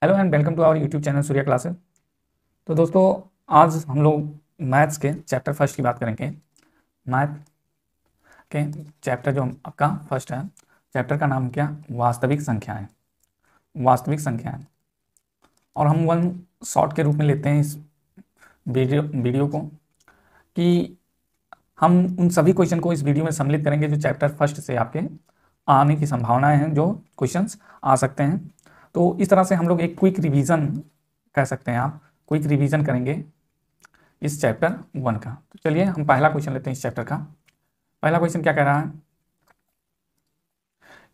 Hello and welcome to our YouTube channel Surya classes. तो दोस्तों, आज हम लोग मैथ्स के चैप्टर फर्स्ट की बात करेंगे। मैथ के चैप्टर जो आपका फर्स्ट है, चैप्टर का नाम क्या? वास्तविक संख्याएं। वास्तविक संख्याएं, और हम वन शॉट के रूप में लेते हैं इस वीडियो को कि हम उन सभी क्वेश्चन को इस वीडियो में सम्मिलित करेंगे जो चैप्टर फर्स्ट से आपके आने की संभावनाएं हैं, जो क्वेश्चंस आ सकते हैं। तो इस तरह से हम लोग एक क्विक रिवीजन कह सकते हैं, आप क्विक रिवीजन करेंगे इस चैप्टर वन का। तो चलिए हम पहला क्वेश्चन लेते हैं इस चैप्टर का। पहला क्वेश्चन क्या कह रहा है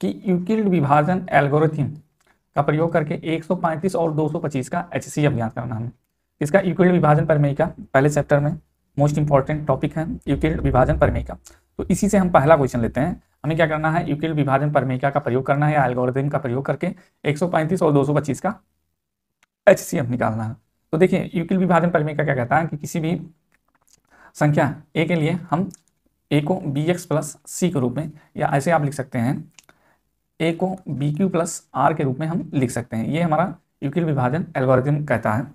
कि यूक्लिड विभाजन एल्गोरिथम का प्रयोग करके 135 और 225 का HCF ज्ञात करना है। इसका यूक्लिड विभाजन प्रमेय का पहले चैप्टर में मोस्ट इंपॉर्टेंट टॉपिक है यूक्लिड विभाजन प्रमेय का। तो इसी से हम पहला क्वेश्चन लेते हैं। हमें क्या करना है? यूक्लिड विभाजन प्रमेय का प्रयोग करना है या एल्गोरिथम का प्रयोग करके 135 और 225 का HCF निकालना है। तो देखिए, यूक्लिड विभाजन प्रमेय का क्या कहता है कि किसी भी संख्या a के लिए हम a को bx प्लस c के रूप में, या ऐसे आप लिख सकते हैं a को bq प्लस r के रूप में हम लिख सकते हैं। ये हमारा यूक्लिड विभाजन एल्गोरिथम कहता है।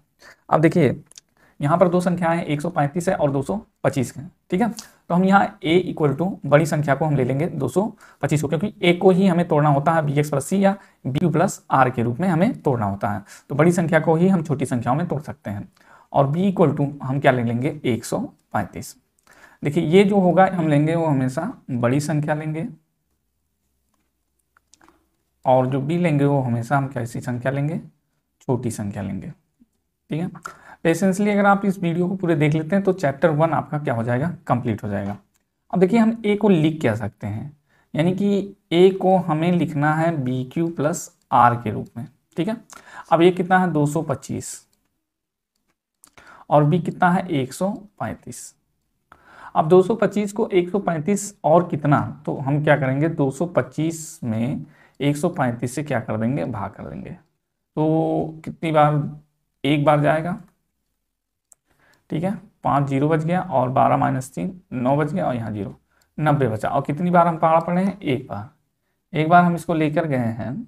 अब देखिए, यहाँ पर दो संख्याएं हैं, 135 है और 225 है, ठीक है। तो हम यहाँ a इक्वल टू बड़ी संख्या को हम ले लेंगे 225 को, क्योंकि a को ही हमें तोड़ना होता है bx प्लस c या bq प्लस r के रूप में हमें तोड़ना होता है। तो बड़ी संख्या को ही हम छोटी संख्याओं में तोड़ सकते हैं। और b इक्वल टू हम क्या ले लेंगे? 135। देखिए, ये जो होगा हम लेंगे वो हमेशा बड़ी संख्या लेंगे, और जो b लेंगे वो हमेशा हम कैसी संख्या लेंगे? छोटी संख्या लेंगे, ठीक है। पेशेंसली अगर आप इस वीडियो को पूरे देख लेते हैं तो चैप्टर वन आपका क्या हो जाएगा? कंप्लीट हो जाएगा। अब देखिए, हम a को लिख क्या सकते हैं, यानी कि a को हमें लिखना है bq प्लस r के रूप में, ठीक है। अब ये कितना है? 225, और b कितना है? 135। अब 225 को 135 और कितना, तो हम क्या करेंगे? 225 में 135 से क्या कर देंगे? भाग कर देंगे। तो कितनी बार? एक बार जाएगा, ठीक है। 5 जीरो बच गया, और 12 माइनस 3 9 बच गया, और यहाँ 0 90 बचा। और कितनी बार हम पढ़ा पढ़े हैं? एक बार। एक बार हम इसको लेकर गए हैं,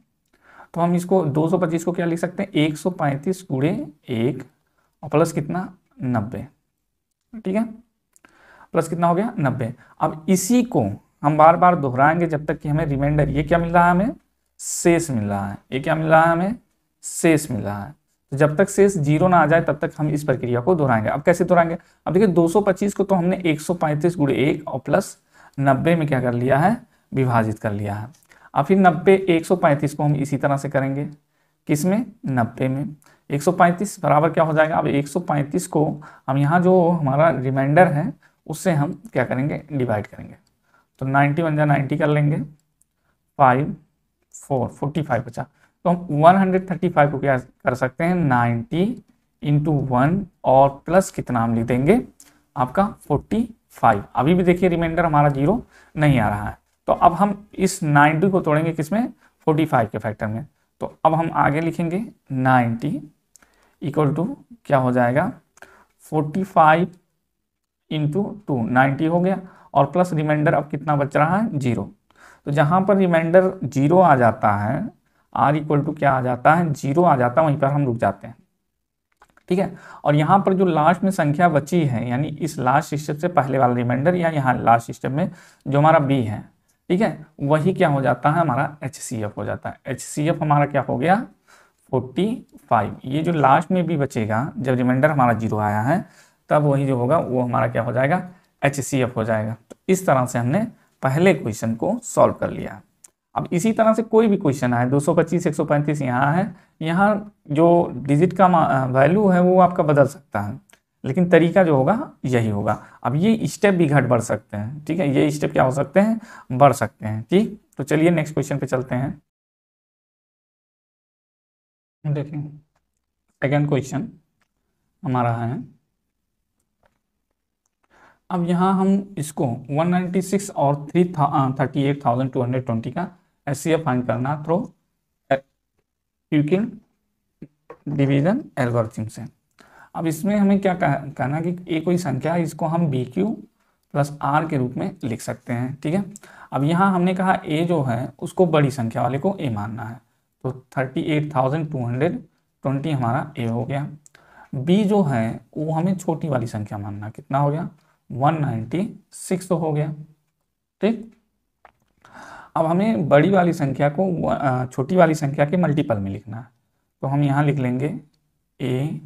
तो हम इसको 225 को क्या लिख सकते हैं? 135 गुणे 1 और प्लस कितना? 90, ठीक है। प्लस कितना हो गया? 90। अब इसी को हम बार बार दोहराएंगे जब तक कि हमें रिमाइंडर, ये क्या मिल रहा है? हमें शेष मिल रहा है। ये क्या मिल रहा है? हमें शेष मिल रहा है। तो जब तक शेष 0 ना आ जाए तब तक हम इस प्रक्रिया को दोहराएंगे। अब कैसे दोहराएंगे? अब देखिए, 225 को तो हमने 135 गुणे 1 और प्लस 90 में क्या कर लिया है? विभाजित कर लिया है। अब फिर 90 135 को हम इसी तरह से करेंगे, किसमें? 90 में। 135 बराबर क्या हो जाएगा? अब 135 को हम यहाँ जो हमारा रिमाइंडर है उससे हम क्या करेंगे? डिवाइड करेंगे। तो 90 बन जाए 90 कर लेंगे, 5 4 45 बचा। तो हम 135 को क्या कर सकते हैं? 90 इंटू 1 और प्लस कितना हम लिख देंगे? आपका 45। अभी भी देखिए रिमाइंडर हमारा 0 नहीं आ रहा है। तो अब हम इस 90 को तोड़ेंगे किसमें? 45 के फैक्टर में। तो अब हम आगे लिखेंगे 90 इक्वल टू क्या हो जाएगा? 45 इंटू 2, 90 हो गया, और प्लस रिमाइंडर अब कितना बच रहा है? 0। तो जहाँ पर रिमाइंडर 0 आ जाता है, r इक्वल टू क्या आ जाता है? 0 आ जाता है, वहीं पर हम रुक जाते हैं, ठीक है। और यहाँ पर जो लास्ट में संख्या बची है, यानी इस लास्ट स्टेप से पहले वाला रिमाइंडर, या यहाँ लास्ट स्टेप में जो हमारा b है, ठीक है, वही क्या हो जाता है? हमारा HCF हो जाता है। HCF हमारा क्या हो गया? 45। ये जो लास्ट में भी बचेगा, जब रिमाइंडर हमारा 0 आया है, तब वही जो होगा वो हमारा क्या हो जाएगा? HCF हो जाएगा। तो इस तरह से हमने पहले क्वेश्चन को सॉल्व कर लिया। अब इसी तरह से कोई भी क्वेश्चन आए, 225 135 यहाँ है, यहाँ जो डिजिट का वैल्यू है वो आपका बदल सकता है, लेकिन तरीका जो होगा यही होगा। अब ये स्टेप भी घट बढ़ सकते हैं, ठीक है। ये स्टेप क्या हो सकते हैं? बढ़ सकते हैं, ठीक। तो चलिए नेक्स्ट क्वेश्चन पे चलते हैं। देखिए, सेकेंड क्वेश्चन हमारा है, अब यहाँ हम इसको 196 और 38,220 का HCF फाइंड करना थ्रू यूक्लिड डिवीजन एल्गोरिथम से। अब इसमें हमें क्या कहना कि एक कोई संख्या है, इसको हम BQ प्लस R के रूप में लिख सकते हैं, ठीक है। अब यहाँ हमने कहा A जो है उसको बड़ी संख्या वाले को A मानना है, तो 38,220 20 हमारा ए हो गया। बी जो है वो हमें छोटी वाली संख्या मानना, कितना हो गया 196 तो हो गया। ठीक, अब हमें बड़ी वाली संख्या को छोटी वाली संख्या के मल्टीपल में लिखना है, तो हम यहाँ लिख लेंगे ए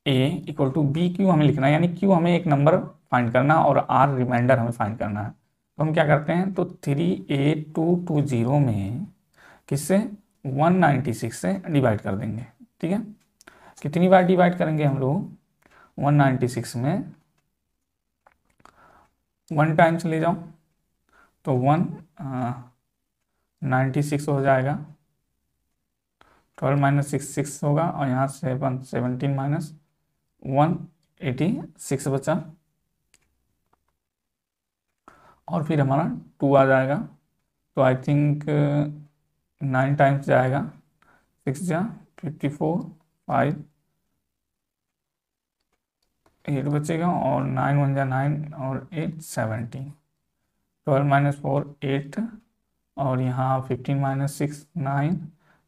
इक्वल टू बी क्यू हमें लिखना है, यानी क्यू हमें एक नंबर फाइंड करना और आर रिमाइंडर हमें फाइंड करना है। तो हम क्या करते हैं, तो 38220 में किससे 196 से डिवाइड कर देंगे। ठीक है, कितनी बार डिवाइड करेंगे हम लोग, 196 में 1 टाइम्स ले जाओ तो 196 हो जाएगा, 12 माइनस 6 होगा, और यहाँ 17 माइनस 186 बचा, और फिर हमारा 2 आ जाएगा। तो आई थिंक 9 टाइम्स जाएगा, 6 जा 54, 5 8 बचेगा, और 9 1 जा 9 और 8 17, 12 माइनस 4 8, और यहाँ 15 माइनस 6 9,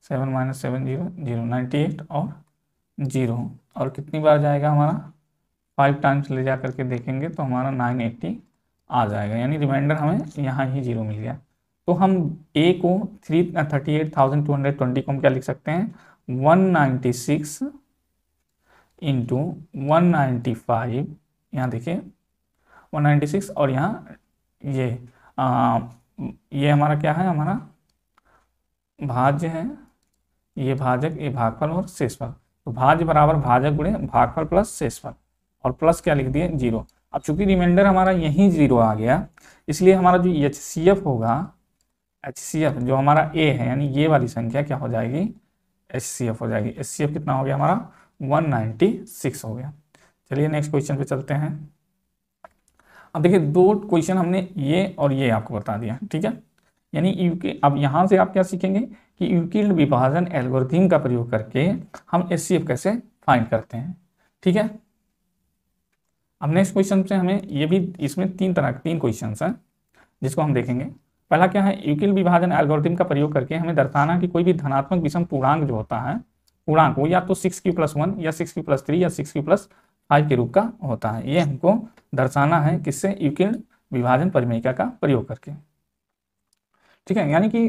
7 माइनस 7 0 0, 98 और 0, और कितनी बार जाएगा हमारा 5 टाइम्स ले जा करके देखेंगे तो हमारा 980 आ जाएगा, यानी रिमाइंडर हमें यहाँ ही 0 मिल गया। तो हम ए को 38,220 को हम क्या लिख सकते हैं, 196 इंटू 195, यहाँ देखिए 196, और यहाँ ये हमारा क्या है, हमारा भाज्य है, ये भाजक, ये भागफल और शेषफल। तो भाज्य बराबर भाजक गुणे भागफल प्लस शेषफल, और प्लस क्या लिख दिए 0। अब चूंकि रिमाइंडर हमारा यहीं 0 आ गया, इसलिए हमारा जो HCF होगा, HCF जो हमारा A है, यानी ये वाली संख्या क्या हो जाएगी, HCF हो जाएगी। HCF कितना हो गया हमारा 196 हो गया। चलिए नेक्स्ट क्वेश्चन पे चलते हैं। अब देखिए 2 क्वेश्चन हमने ये और ये आपको बता दिया, ठीक है, यानी यूक्लिड। अब यहाँ से आप क्या सीखेंगे कि यूक्लिड विभाजन एल्गोरिथम का प्रयोग करके हम HCF कैसे फाइंड करते हैं। ठीक है, अब नेक्स्ट क्वेश्चन से हमें ये भी, इसमें 3 क्वेश्चन हैं जिसको हम देखेंगे। पहला क्या है, यूक्लिड विभाजन एल्गोरिथम का प्रयोग करके हमें दर्शाना कि कोई भी धनात्मक विषम पूर्णांक जो होता है, पूर्णांक वो या तो 6q+1 या 6q+3 या 6q+5 के रूप का होता है। ये हमको दर्शाना है किससे, यूक्लिड विभाजन परिमेयिका का प्रयोग करके। ठीक है, यानी कि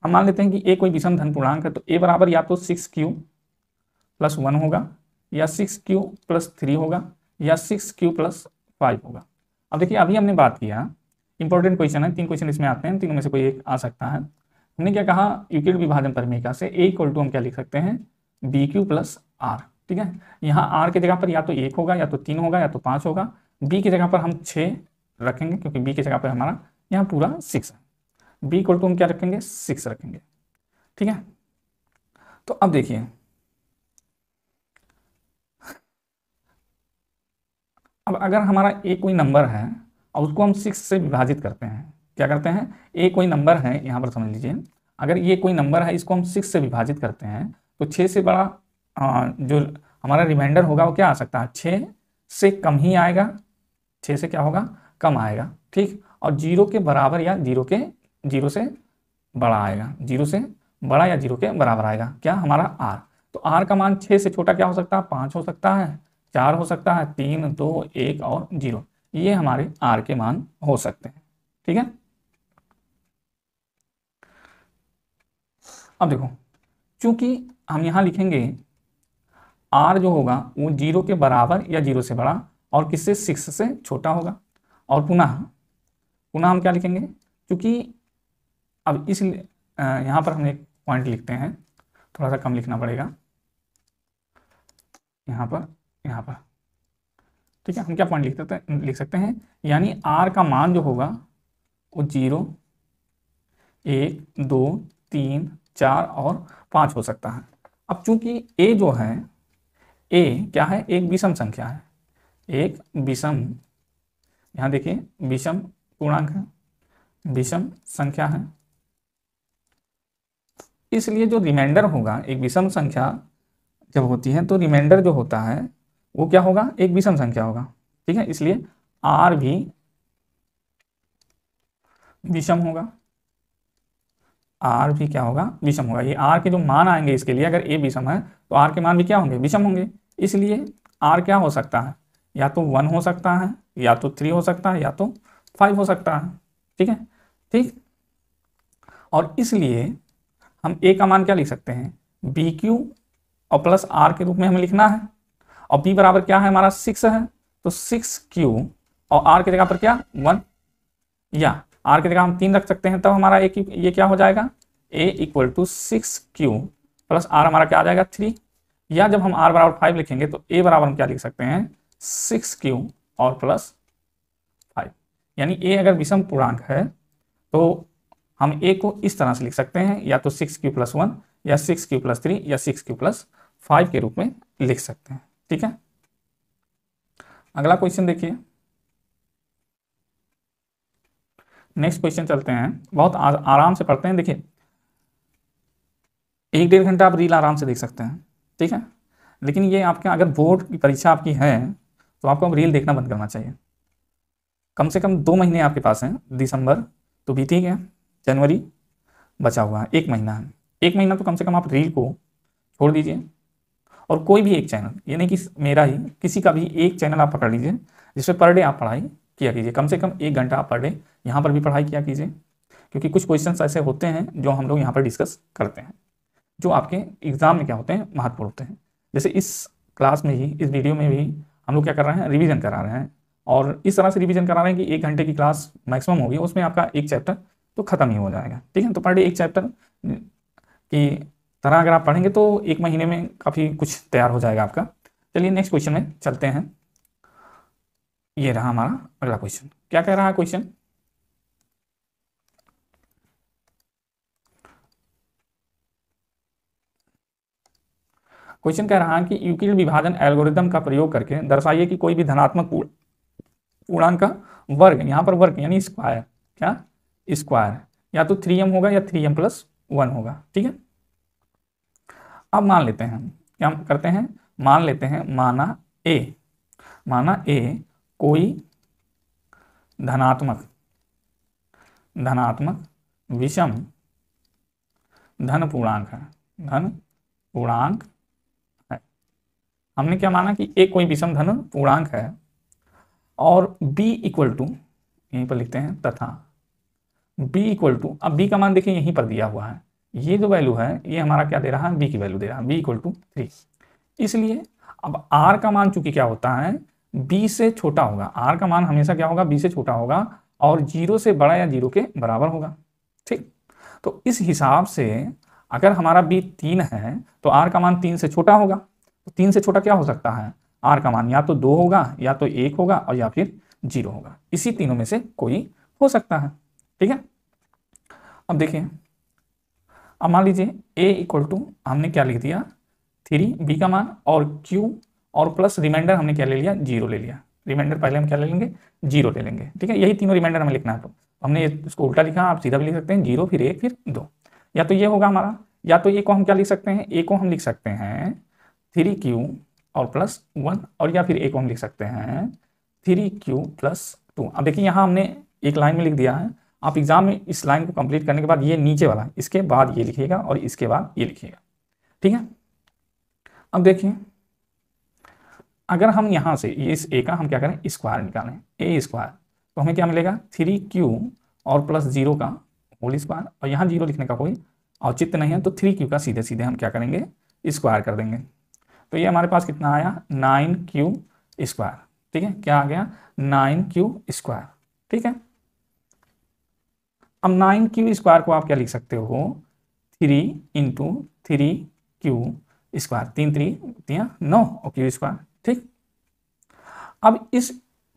हम मान लेते हैं कि ए कोई विषम धन पूर्णांक है, तो ए बराबर या तो 6q+1 होगा, या 6q+3 होगा, या 6q+5 होगा। अब देखिए अभी हमने बात किया, इंपॉर्टेंट क्वेश्चन है, 3 क्वेश्चन इसमें आते हैं, तीनों में से कोई एक आ सकता है। हमने क्या कहा, यूक्लिड विभाजन परिमेयिका से A इक्वल टू हम क्या लिख सकते हैं, BQ+R। ठीक है, यहाँ R की जगह पर या तो 1 होगा, या तो 3 होगा, या तो 5 होगा। B की जगह पर हम 6 रखेंगे, क्योंकि B की जगह पर हमारा यहाँ पूरा 6 है। B इक्वल टू हम क्या रखेंगे, 6 रखेंगे। ठीक है, तो अब देखिए, अब अगर हमारा A कोई नंबर है और उसको हम 6 से विभाजित करते हैं, क्या करते हैं, A कोई नंबर है, यहाँ पर समझ लीजिए, अगर ये कोई नंबर है, इसको हम 6 से विभाजित करते हैं, तो 6 से बड़ा जो हमारा रिमाइंडर होगा वो क्या आ सकता है, 6 से कम ही आएगा, 6 से क्या होगा, कम आएगा। ठीक, और 0 के बराबर या 0 से बड़ा आएगा, 0 से बड़ा या 0 के बराबर आएगा, क्या हमारा R। तो R का मान 6 से छोटा क्या हो सकता है, 5 हो सकता है, 4 हो सकता है, 3 2 1 और 0, ये हमारे R के मान हो सकते हैं। ठीक है, अब देखो, चूंकि हम यहाँ लिखेंगे R जो होगा वो 0 के बराबर या 0 से बड़ा और किससे, 6 से छोटा होगा। और पुनः हम क्या लिखेंगे, क्योंकि अब इस यहाँ पर हम एक पॉइंट लिखते हैं, थोड़ा सा कम लिखना पड़ेगा यहाँ पर। ठीक है, हम क्या पॉइंट लिख सकते हैं, यानी R का मान जो होगा वो 0 1 2 3 4 और 5 हो सकता है। अब चूंकि A जो है, A क्या है, एक विषम संख्या है, एक विषम, यहाँ देखिए विषम पूर्णांक है, विषम संख्या है, इसलिए जो रिमाइंडर होगा, एक विषम संख्या जब होती है तो रिमाइंडर जो होता है वो क्या होगा, एक विषम संख्या होगा। ठीक है, इसलिए R भी विषम होगा। आर भी क्या होगा, विषम होगा। ये आर के जो मान आएंगे इसके लिए, अगर ए विषम है तो आर के मान भी क्या होंगे, विषम होंगे। इसलिए आर क्या हो सकता है, या तो 1 हो सकता है, या तो 3 हो सकता है, या तो 5 हो सकता है। ठीक है, ठीक। और इसलिए हम ए का मान क्या लिख सकते हैं, बी क्यू और प्लस आर के रूप में हमें लिखना है। और बी बराबर क्या है हमारा 6 है, तो 6 क्यू और आर की जगह पर क्या 1, या आर की जगह हम 3 रख सकते हैं, तब हमारा ये क्या हो जाएगा, A equal to 6 Q plus R हमारा क्या आ जाएगा 3। या जब हम आर बराबर 5 लिखेंगे तो ए बराबर हम क्या लिख सकते हैं 6 क्यू और प्लस 5। यानी ए अगर विषम पूर्णांक है तो हम ए को इस तरह से लिख सकते हैं, या तो 6 क्यू प्लस 1, या 6 क्यू प्लस 3, या 6 क्यू प्लस 5 के रूप में लिख सकते हैं। ठीक है, अगला क्वेश्चन देखिए। नेक्स्ट क्वेश्चन चलते हैं, बहुत आराम से पढ़ते हैं। देखिए 1-1.5 घंटा आप रील आराम से देख सकते हैं। ठीक है, लेकिन ये आपके अगर बोर्ड की परीक्षा आपकी है तो आपको अब रील देखना बंद करना चाहिए। कम से कम 2 महीने आपके पास हैं, दिसंबर तो बीत ही गया, जनवरी बचा हुआ है, 1 महीना है। 1 महीना तो कम से कम आप रील को छोड़ दीजिए, और कोई भी एक चैनल, ये नहीं कि मेरा ही, किसी का भी एक चैनल आप पकड़ लीजिए जिसपे पर डे आप पढ़ाई किया कीजिए। कम से कम 1 घंटा आप पर डे यहाँ पर भी पढ़ाई किया कीजिए, क्योंकि कुछ क्वेश्चन्स ऐसे होते हैं जो हम लोग यहाँ पर डिस्कस करते हैं, जो आपके एग्जाम में क्या होते हैं, महत्वपूर्ण होते हैं। जैसे इस क्लास में ही, इस वीडियो में भी हम लोग क्या कर रहे हैं, रिवीजन करा रहे हैं, और इस तरह से रिवीजन करा रहे हैं कि 1 घंटे की क्लास मैक्सिमम होगी, उसमें आपका एक चैप्टर तो खत्म ही हो जाएगा। ठीक है, तो पर डे एक चैप्टर की तरह अगर आप पढ़ेंगे तो 1 महीने में काफ़ी कुछ तैयार हो जाएगा आपका। चलिए नेक्स्ट क्वेश्चन में चलते हैं। ये रहा हमारा अगला क्वेश्चन। क्या कह रहा है क्वेश्चन, क्वेश्चन कह रहा है कि यूक्लिड विभाजन एल्गोरिदम का प्रयोग करके दर्शाइए कि कोई भी धनात्मक पूर्णांक का वर्ग, यहाँ पर वर्ग यानी स्क्वायर, क्या स्क्वायर, या तो 3m होगा या 3m प्लस 1 होगा। ठीक है, अब मान लेते हैं, क्या करते हैं, मान लेते हैं, माना ए कोई धनात्मक विषम धन पूर्णांक है, हमने क्या माना कि ए कोई विषम धन पूर्णांक है, और b इक्वल टू, यहीं पर लिखते हैं, तथा b इक्वल टू, अब b का मान देखिए यहीं पर दिया हुआ है, ये जो वैल्यू है ये हमारा क्या दे रहा है, b की वैल्यू दे रहा है, b इक्वल टू 3। इसलिए अब r का मान चूंकि क्या होता है, b से छोटा होगा, r का मान हमेशा क्या होगा, b से छोटा होगा, और 0 से बड़ा या 0 के बराबर होगा। ठीक, तो इस हिसाब से अगर हमारा b 3 है तो r का मान 3 से छोटा होगा। तो 3 से छोटा क्या हो सकता है, r का मान या तो 2 होगा, या तो 1 होगा, और या फिर 0 होगा। इसी तीनों में से कोई हो सकता है। ठीक है, अब देखिए, अब मान लीजिए a इक्वल टू हमने क्या लिख दिया 3, b का मान, और q और प्लस रिमाइंडर हमने क्या ले लिया, 0 ले लिया। रिमाइंडर पहले हम क्या ले लेंगे, 0 ले लेंगे। ठीक है, यही तीनों रिमाइंडर हमें लिखना है, तो हमने इसको उल्टा लिखा, आप सीधा भी लिख सकते हैं, 0 फिर 1 फिर 2। या तो ये होगा हमारा, या तो ए को हम क्या लिख सकते हैं, ए को हम लिख सकते हैं 3q और प्लस 1, और या फिर ए को हम लिख सकते हैं 3q प्लस 2। अब देखिए यहाँ हमने एक लाइन में लिख दिया है, आप एग्जाम में इस लाइन को कंप्लीट करने के बाद ये नीचे वाला, इसके बाद ये लिखिएगा और इसके बाद ये लिखिएगा। ठीक है, अब देखिए अगर हम यहाँ से इस ए का हम क्या करें, स्क्वायर निकालें, ए स्क्वायर, तो हमें क्या मिलेगा 3q और प्लस 0 का होल स्क्वायर, और यहाँ 0 लिखने का कोई औचित्य नहीं है, तो 3q का सीधे सीधे हम क्या करेंगे, स्क्वायर कर देंगे। तो ये हमारे पास कितना आया, 9q स्क्वायर। ठीक है, क्या आ गया, 9q स्क्वायर। ठीक है, अब 9q स्क्वायर को आप क्या लिख सकते हो, 3 इंटू 3q स्क्वायर, 3 3 9 और q स्क्वायर। ठीक, अब इस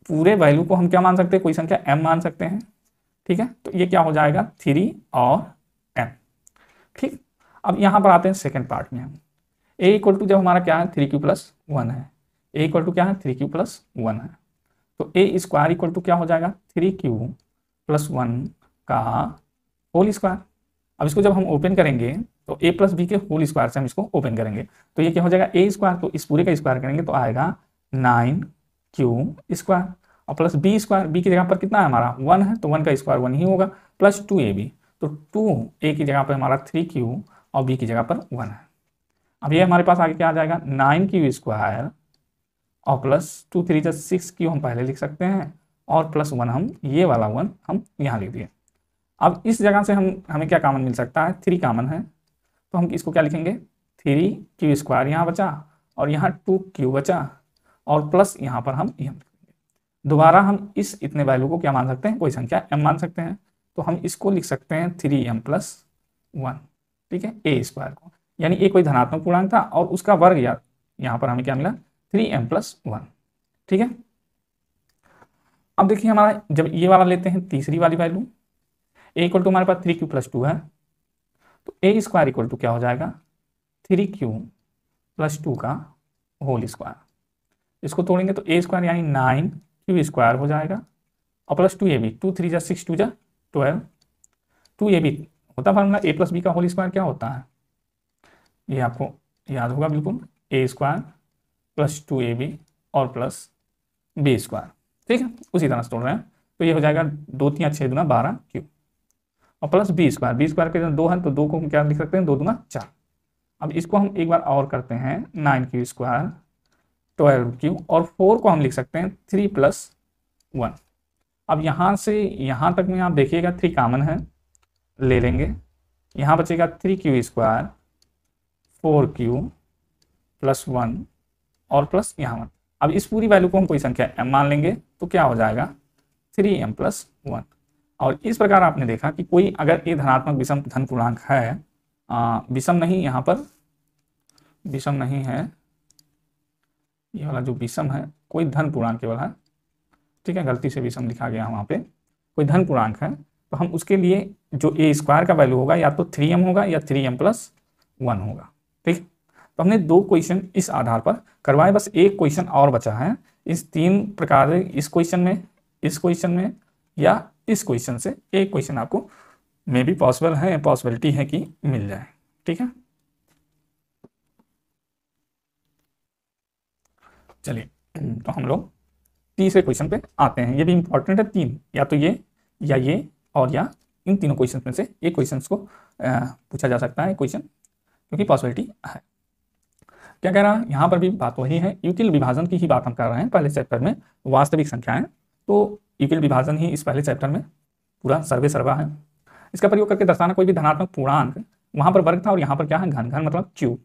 पूरे वैल्यू को हम क्या मान सकते हैं, कोई संख्या m मान सकते हैं। ठीक है, तो ये क्या हो जाएगा 3 और m। ठीक, अब यहाँ पर आते हैं सेकेंड पार्ट में, हम a इक्वल टू जब हमारा क्या है 3q प्लस 1 है, a इक्वल टू क्या है 3q प्लस 1 है, तो a स्क्वायर इक्वल टू क्या हो जाएगा 3q प्लस 1 का होल स्क्वायर। अब इसको जब हम ओपन करेंगे तो a प्लस बी के होल स्क्वायर से हम इसको ओपन करेंगे, तो ये क्या हो जाएगा a स्क्वायर, तो इस पूरे का स्क्वायर करेंगे तो आएगा 9q स्क्वायर, और प्लस बी स्क्वायर, बी की जगह पर कितना है हमारा 1 है, तो 1 का स्क्वायर 1 ही होगा, प्लस 2ab, तो 2a की जगह पर हमारा 3q और b की जगह पर 1 है। अब ये हमारे पास आगे क्या आ जाएगा 9q² और प्लस 2 3 जा 6q हम पहले लिख सकते हैं और प्लस 1 हम ये वाला 1 हम यहाँ लिख दिए। अब इस जगह से हमें क्या कॉमन मिल सकता है 3 कॉमन है, तो हम इसको क्या लिखेंगे 3q² यहाँ बचा और यहाँ 2q बचा और प्लस यहाँ पर हम ये दोबारा हम इस इतने वैल्यू को क्या मान सकते हैं कोई संख्या m मान सकते हैं, तो हम इसको लिख सकते हैं 3m+1, ठीक है a² को, यानी ये कोई धनात्मक पूर्णांक था और उसका वर्ग यहाँ पर हमें क्या मिला 3m+1, ठीक है। अब देखिए हमारा जब ये वाला लेते हैं तीसरी वाली वैल्यू a = हमारे पास 3q+2 है, तो a² = क्या हो जाएगा 3q+2 का होल स्क्वायर। इसको तोड़ेंगे तो a² यानी 9q² हो जाएगा और प्लस 2ab 2 3 जा 6 2 जा 12 2ab होता फार्मूला a + b का होल स्क्वायर क्या होता है, ये आपको याद होगा बिल्कुल a² + 2ab और प्लस b², ठीक है। उसी तरह से तोड़ रहे हैं तो ये हो जाएगा 2 3 6 दूना 12q और प्लस b² के 2 है तो 2 को क्या लिख सकते हैं 2 दूना 4। अब इसको हम एक बार और करते हैं 9q² 12q और 4 को हम लिख सकते हैं 3 + 1। अब यहाँ से यहाँ तक में आप देखिएगा 3 कॉमन है, ले लेंगे, यहाँ बचेगा 3q² 4q + 1 और प्लस यहाँ 1। अब इस पूरी वैल्यू को हम कोई संख्या m मान लेंगे तो क्या हो जाएगा 3m+1। और इस प्रकार आपने देखा कि कोई अगर ये धनात्मक विषम धन पूर्णांक है, विषम नहीं, यहाँ पर विषम नहीं है, ये वाला जो विषम है कोई धन पूर्णांक केवल है, ठीक है, गलती से विषम लिखा गया वहाँ पे, कोई धन पूर्णांक है तो हम उसके लिए जो a² का वैल्यू होगा या तो 3m होगा या 3m+1 होगा, ठीक। तो हमने 2 क्वेश्चन इस आधार पर करवाए, बस एक क्वेश्चन और बचा है। इस 3 प्रकार इस क्वेश्चन में, इस क्वेश्चन में या इस क्वेश्चन से एक क्वेश्चन आपको मे भी पॉसिबल है, पॉसिबिलिटी है कि मिल जाए, ठीक है। चलिए तो हम लोग तीसरे क्वेश्चन पे आते हैं। ये भी इंपॉर्टेंट है, 3 या तो ये और या इन तीनों क्वेश्चन में से एक क्वेश्चन को पूछा जा सकता है क्वेश्चन, क्योंकि पॉसिबिलिटी है। क्या कह रहा है यहाँ पर भी बात वही है, यूटिल विभाजन की ही बात हम कर रहे हैं पहले चैप्टर में, वास्तविक संख्याएं, तो यूटिल विभाजन ही इस पहले चैप्टर में पूरा सर्वा है। इसका प्रयोग करके दर्शाना कोई भी धनात्मक पूर्णांक, वहां पर वर्ग था और यहाँ पर क्या है घन, घन मतलब क्यूब,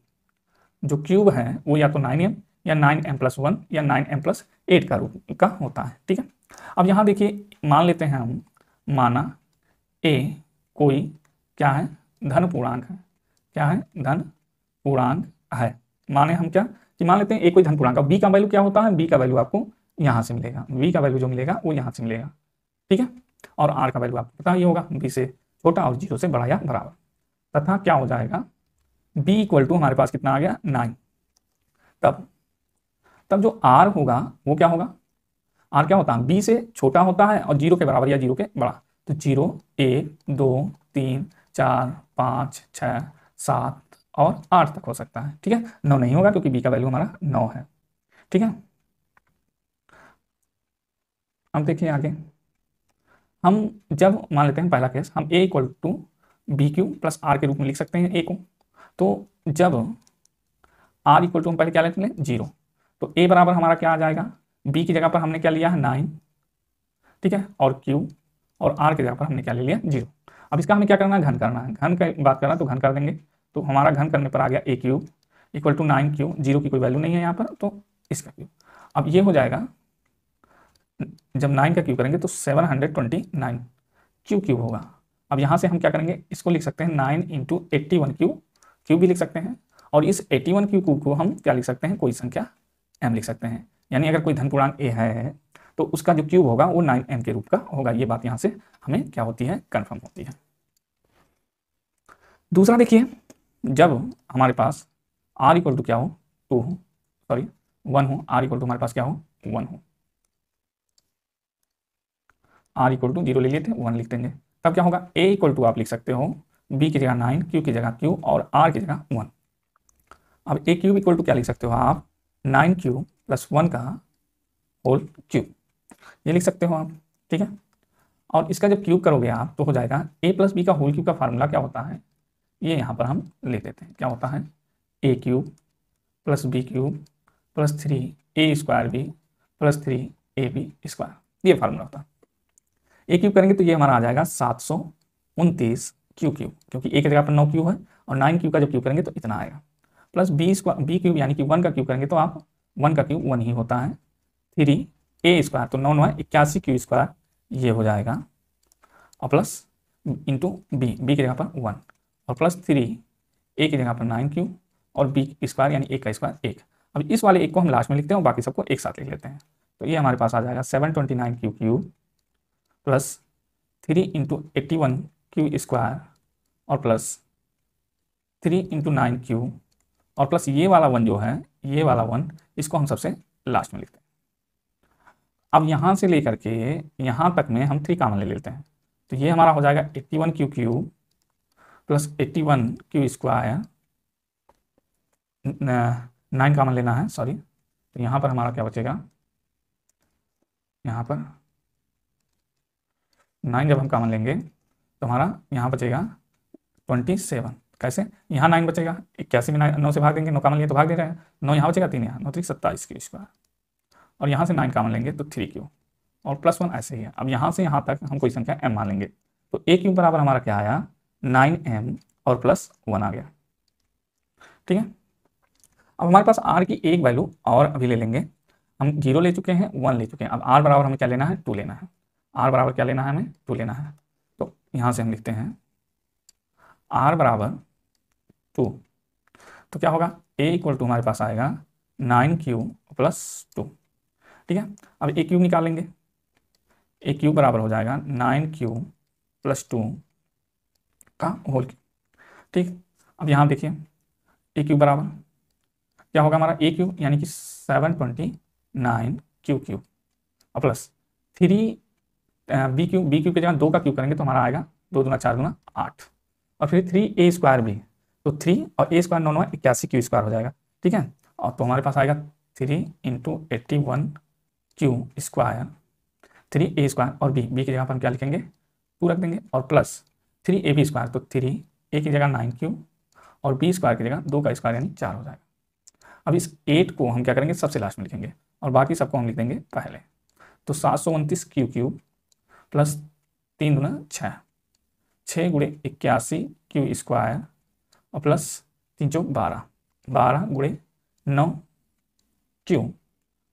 जो क्यूब है वो या तो 9m या 9m+1 या 9m+8 का रूप का होता है, ठीक है। अब यहाँ देखिए मान लेते हैं हम, माना a कोई क्या है धन पूर्णांक है, क्या है धन पूर्णांक है, माने हम क्या कि मान लेते हैं a कोई धन पूर्णांक, b का वैल्यू क्या होता है, b का वैल्यू आपको यहाँ से मिलेगा, b का वैल्यू जो मिलेगा वो यहाँ से मिलेगा, ठीक है। और r का वैल्यू आपको पता ही होगा b से छोटा और 0 से बड़ा या बराबर, तथा क्या हो जाएगा b = हमारे पास कितना आ गया 9। तब जो r होगा वो क्या होगा, r क्या होता है b से छोटा होता है और 0 के बराबर या 0 के बड़ा, तो 0 1 2 3 4 5 6 7 और 8 तक हो सकता है, ठीक है। 9 नहीं होगा क्योंकि b का वैल्यू हमारा 9 है, ठीक है। अब देखिए आगे हम जब मान लेते हैं पहला केस, हम a = bq + r के रूप में लिख सकते हैं a को, तो जब r = हम पहले क्या लेते हैं 0, तो a बराबर हमारा क्या आ जाएगा, b की जगह पर हमने क्या लिया है 9, ठीक है, और q और r की जगह पर हमने क्या ले लिया 0। अब इसका हमें क्या करना है घन करना है, घन की बात करना है तो घन कर देंगे, तो हमारा घन करने पर आ गया a³ = 9q, 0 की कोई वैल्यू नहीं है यहाँ पर, तो इसका क्यूब। अब ये हो जाएगा जब 9 का क्यूब करेंगे तो 729 क्यूब होगा। अब यहाँ से हम क्या करेंगे, इसको लिख सकते हैं 9 × 81 क्यूब भी लिख सकते हैं, और इस 81 क्यूब को हम क्या लिख सकते हैं कोई संख्या m लिख सकते हैं, यानी अगर कोई धन पूर्णांक a है तो उसका जो क्यूब होगा वो 9m के रूप का होगा। ये बात यहाँ से हमें क्या होती है कंफर्म होती है। दूसरा देखिए, जब हमारे पास r = क्या हो 2 हो, सॉरी 1 हो, r = हमारे पास क्या हो 1 हो, r = 0 ले लेते हैं 1 लिख देंगे, तब क्या होगा a = आप लिख सकते हो b की जगह 9, q की जगह q और r की जगह 1। अब a³ क्या लिख सकते हो आप 9q + 1 का होल क्यूब, ये लिख सकते हो आप, ठीक है। और इसका जब क्यूब करोगे आप तो हो जाएगा ए प्लस बी का होल क्यूब का फार्मूला क्या होता है, ये यहाँ पर हम ले लेते हैं, क्या होता है A cube plus B cube plus 3 a² B plus 3ab², ये फार्मूला होता है। ए क्यूब करेंगे तो ये हमारा आ जाएगा 729 क्यू क्यूब, क्योंकि ए की जगह पर 9 क्यूब है, और 9 क्यूब का जब क्यूब करेंगे तो इतना आएगा, प्लस बी क्यूब यानी कि 1 का क्यूब करेंगे तो आप 1 का क्यूब 1 ही होता है, 3a², तो 9 9 81 क्यू², ये हो जाएगा, और प्लस इंटू बी की जगह पर 1, और प्लस 3 ए की जगह पर 9 क्यूब और b² यानी 1 का स्क्वायर 1। अब इस वाले एक को हम लास्ट में लिखते हैं और बाकी सबको एक साथ लिख लेते हैं, तो ये हमारे पास आ जाएगा 729 क्यू क्यूब प्लस 3 इंटू 81 क्यू² और प्लस 3 इंटू 9 क्यूब, और प्लस ये वाला 1 जो है, ये वाला 1 इसको हम सबसे लास्ट में लिखते हैं। अब यहाँ से लेकर के यहाँ तक में हम 3 कॉमन ले लेते हैं, तो ये हमारा हो जाएगा 81 क्यू क्यूब प्लस 81 क्यू², 9 कॉमन लेना है, सॉरी, तो यहाँ पर हमारा क्या बचेगा, यहाँ पर 9 जब हम कॉमन लेंगे तो हमारा यहाँ बचेगा 27, कैसे, यहाँ 9 बचेगा, 81 में 9 से भाग देंगे, 9 कॉमन लिए तो भाग दे रहे हैं, 9 यहाँ बचेगा, 3 यहाँ, 9 3 27 क्यू², और यहाँ से 9 कॉमन लेंगे तो 3 क्यू, और प्लस 1 ऐसे ही है। अब यहाँ से यहाँ तक हम कोई संख्या m मान लेंगे, तो a क्यूब बराबर हमारा क्या आया 9m और प्लस 1 आ गया, ठीक है। अब हमारे पास r की एक वैल्यू और अभी ले लेंगे, हम 0 ले चुके हैं, 1 ले चुके हैं, अब r बराबर हमें क्या लेना है, 2 लेना है, r बराबर क्या लेना है, हमें 2 लेना है, तो यहाँ से हम लिखते हैं r बराबर 2, तो क्या होगा a इक्वल टू हमारे पास आएगा 9q प्लस 2, ठीक है। अब a क्यूब निकालेंगे, a क्यूब बराबर हो जाएगा 9q प्लस 2 का होल क्यूब, ठीक। अब यहाँ देखिए a क्यूब बराबर क्या होगा हमारा, a क्यूब यानी कि 729 क्यू क्यूब और प्लस 3 बी क्यूब की जगह 2 का क्यूब करेंगे तो हमारा आएगा 2 दूना 4 दूना 8, और फिर 3a² भी, तो 3 और a² 9 9 81 क्यू² हो जाएगा, ठीक है। और तो हमारे पास आएगा 3 इंटू 81 क्यू², 3a² और b की जगह पर हम क्या लिखेंगे 2 रख देंगे, और प्लस 3ab², तो 3 a की जगह 9 क्यूब और b² की जगह 2 का स्क्वायर यानी 4 हो जाएगा। अब इस 8 को हम क्या करेंगे सबसे लास्ट में लिखेंगे, और बाकी सबको हम लिख देंगे पहले, तो 729 क्यू क्यूब प्लस 3 दूना 6, 6 गुणे 81 क्यू² और प्लस 3 चौक 12, 12 गुणे 9 क्यू,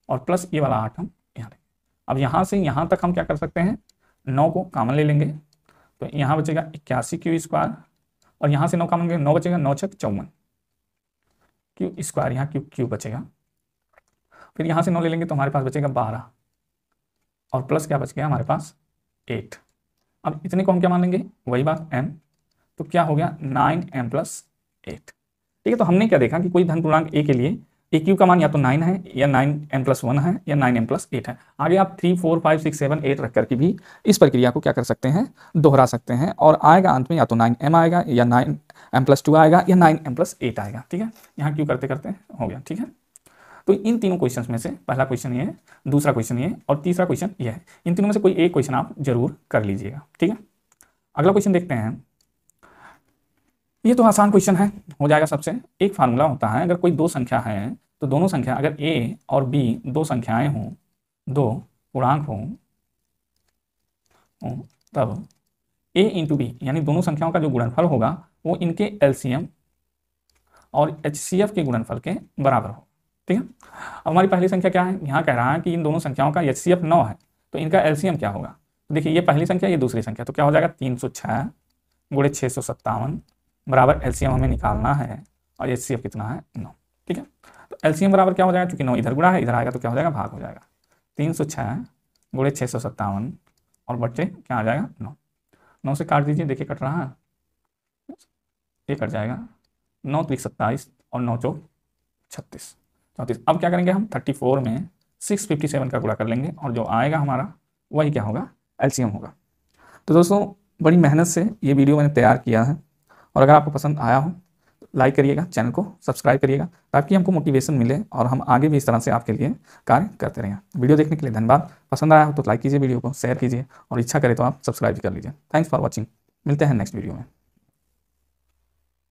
और प्लस ये वाला 8 हम यहाँ लेंगे। अब यहाँ से यहाँ तक हम क्या कर सकते हैं, 9 को कॉमन ले लेंगे, तो यहाँ बचेगा 81 क्यू², और यहाँ से 9 कॉमन लेंगे, 9 बचेगा, 9 छक 54 क्यू², यहाँ क्यू बचेगा, फिर यहाँ से 9 ले लेंगे तो हमारे पास बचेगा 12, और प्लस क्या बच गया हमारे पास 8। अब इतने को हम क्या मान लेंगे, वही बात m, तो क्या हो गया 9m प्लस 8, ठीक है। तो हमने क्या देखा कि कोई धन पूर्णांक a के लिए a क्यूब का मान या तो 9 है या 9m प्लस 1 है या 9m प्लस 8 है। आगे आप 3 4 5 6 7 8 रख करके भी इस प्रक्रिया को क्या कर सकते हैं, दोहरा सकते हैं, और आएगा अंत में या तो 9m आएगा या 9m प्लस 2 आएगा या 9m प्लस 8 आएगा, ठीक है। यहाँ क्यों करते करते हो गया, ठीक है। तो इन तीनों क्वेश्चन में से पहला क्वेश्चन ये है, दूसरा क्वेश्चन ये और तीसरा क्वेश्चन ये है, इन तीनों में से कोई एक क्वेश्चन आप जरूर कर लीजिएगा, ठीक है। अगला क्वेश्चन देखते हैं, ये तो आसान क्वेश्चन है, हो जाएगा सबसे। एक फार्मूला होता है, अगर कोई दो संख्या है तो दोनों संख्या अगर a और b दो संख्याएं हों, दो पूर्णांक हों, तब a इंटू बी यानी दोनों संख्याओं का जो गुणनफल होगा वो इनके एलसीएम और एचसीएफ के गुणनफल के बराबर हो, ठीक है। अब हमारी पहली संख्या क्या है, यहाँ कह रहा है कि इन दोनों संख्याओं का एचसीएफ 9 है, तो इनका एलसीएम क्या होगा। तो देखिए ये पहली संख्या, ये दूसरी संख्या, तो क्या हो जाएगा 306 गुणे 657 बराबर एलसीएम हमें निकालना है, और एचसीएफ कितना है 9, ठीक है। तो एलसीएम बराबर क्या हो जाएगा, क्योंकि 9 इधर गुणा है, इधर आएगा तो क्या हो जाएगा भाग हो जाएगा, 306 गुणे 657 और बच्चे क्या आ जाएगा 9, 9 से काट दीजिए, देखिए कट रहा है, ये कट जाएगा, 9 3 27 और 9 चौक 36 34। अब क्या करेंगे हम 34 में 657 का गुणा कर लेंगे, और जो आएगा हमारा वही क्या होगा, एलसीएम होगा। तो दोस्तों बड़ी मेहनत से ये वीडियो मैंने तैयार किया है, और अगर आपको पसंद आया हो तो लाइक करिएगा, चैनल को सब्सक्राइब करिएगा ताकि हमको मोटिवेशन मिले और हम आगे भी इस तरह से आपके लिए कार्य करते रहें। वीडियो देखने के लिए धन्यवाद। पसंद आया हो तो लाइक कीजिए, वीडियो को शेयर कीजिए और इच्छा करे तो आप सब्सक्राइब भी कर लीजिए। Thanks for watching. मिलते हैं नेक्स्ट वीडियो में।